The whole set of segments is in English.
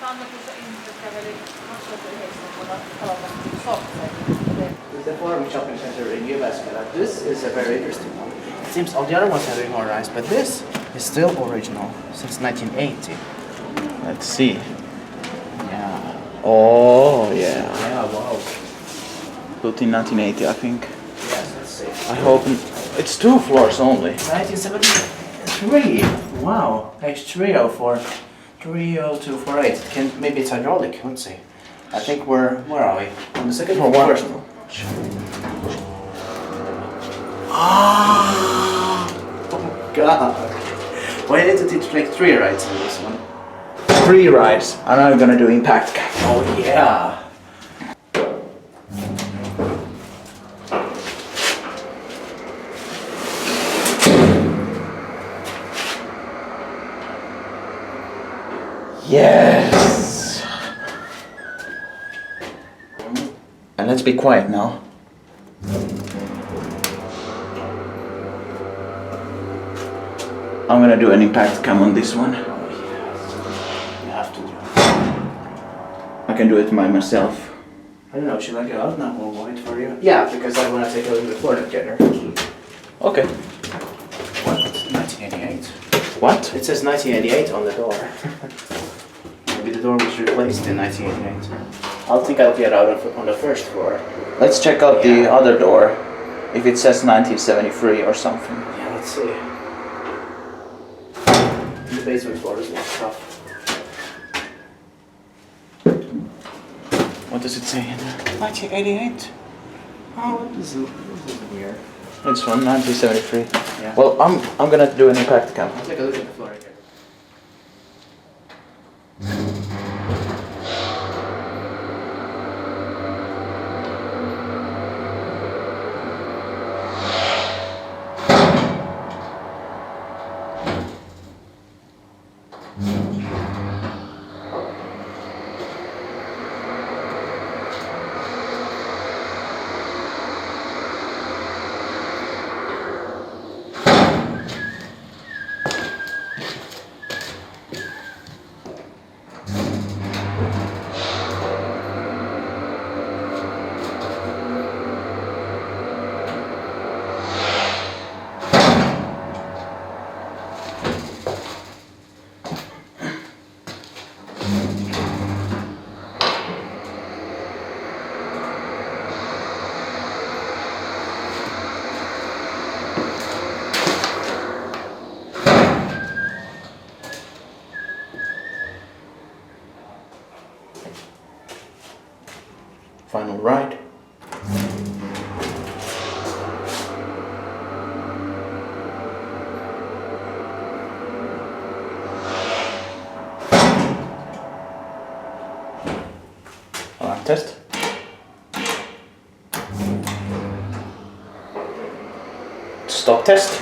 The forum shopping center in Jyväskylä. This is a very interesting one. It seems all the other ones have been modernized, but this is still original since 1980. Let's see. Yeah. Oh, yeah. Yeah, wow. Built in 1980, I think. Yes, let's see. I hope it's 2 floors only. 1973. Wow. Page 304. 30248. Maybe it's hydraulic. Let's see. I think where are we? On the second floor. First floor. Ah! Oh god. Why did it take 3 rides on this one? 3 rides. And I'm gonna do impact cap. Oh yeah. Yes! And let's be quiet now. I'm gonna do an impact cam on this one. Oh yes. You have to do. I can do it by myself. I don't know, should I go out now or wait for you? Yeah, because I want to take a look at the floor together. Okay. What? 1988. What? It says 1988 on the door. Maybe the door was replaced in 1988. I'll think I'll get out on the first floor. Let's check out the other door. If it says 1973 or something. Yeah, let's see. The basement floor is locked off. What does it say in there? 1988? Oh, this is weird. It's from 1973. Yeah. Well, I'm gonna do an impact cam. I'll take a look at the floor again. Final ride. Alarm test. Stop test.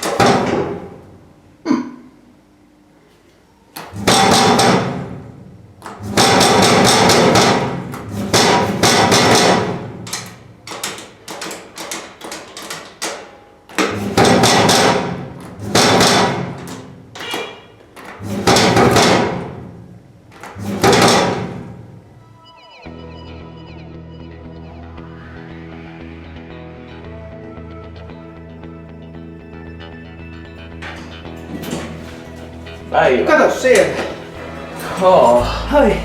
Päivä. Kato siellä! Oh. Hai!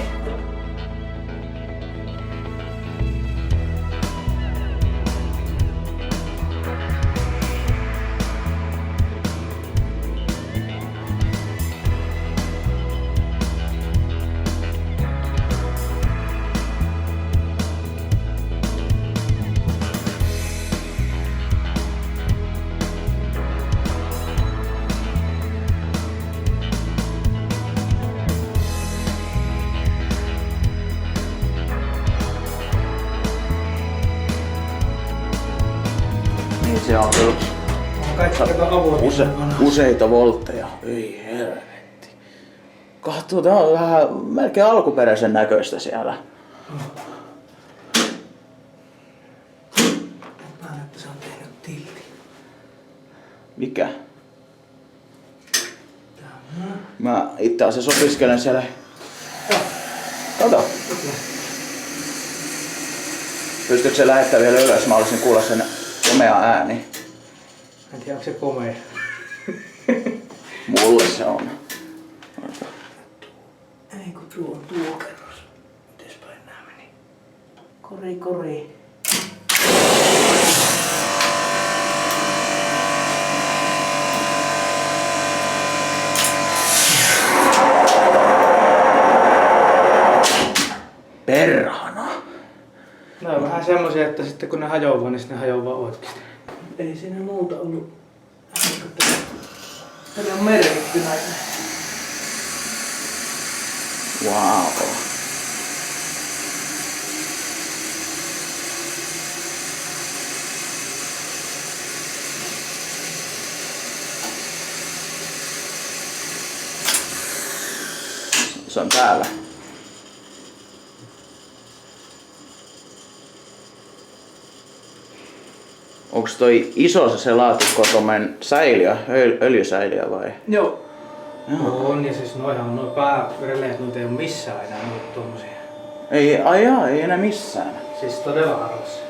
Se on useita voltteja. Ei helvetti. Katso, tää on vähän melkein alkuperäisen näköistä siellä. Mä että se on tehnyt tilti. Mikä? Mä itse asiassa opiskelen siellä Kato. Pystytkö se lähettämään vielä ylös? Mä haluaisin kuulla sen komea ääni. En tiedä, onko se komea. Mulle se on. Ei kun tuo on tuo kerros. Mites päin nää meni? Kori. Perhana. Ne on vähän semmosia, että sitten kun ne hajoaa, niin sitten ne hajoaa oikeesti. Ei siinä muuta ollut. Tänne on merkitty näitä. Wow. Se on täällä. Onks toi iso se laatikko tommonen säiliö, öljysäiliö vai? Joo. On, ja siis noihan on noin pääreleet, noita ei oo missään enää noita tommosia. Ei enää missään. Siis todella harvassa.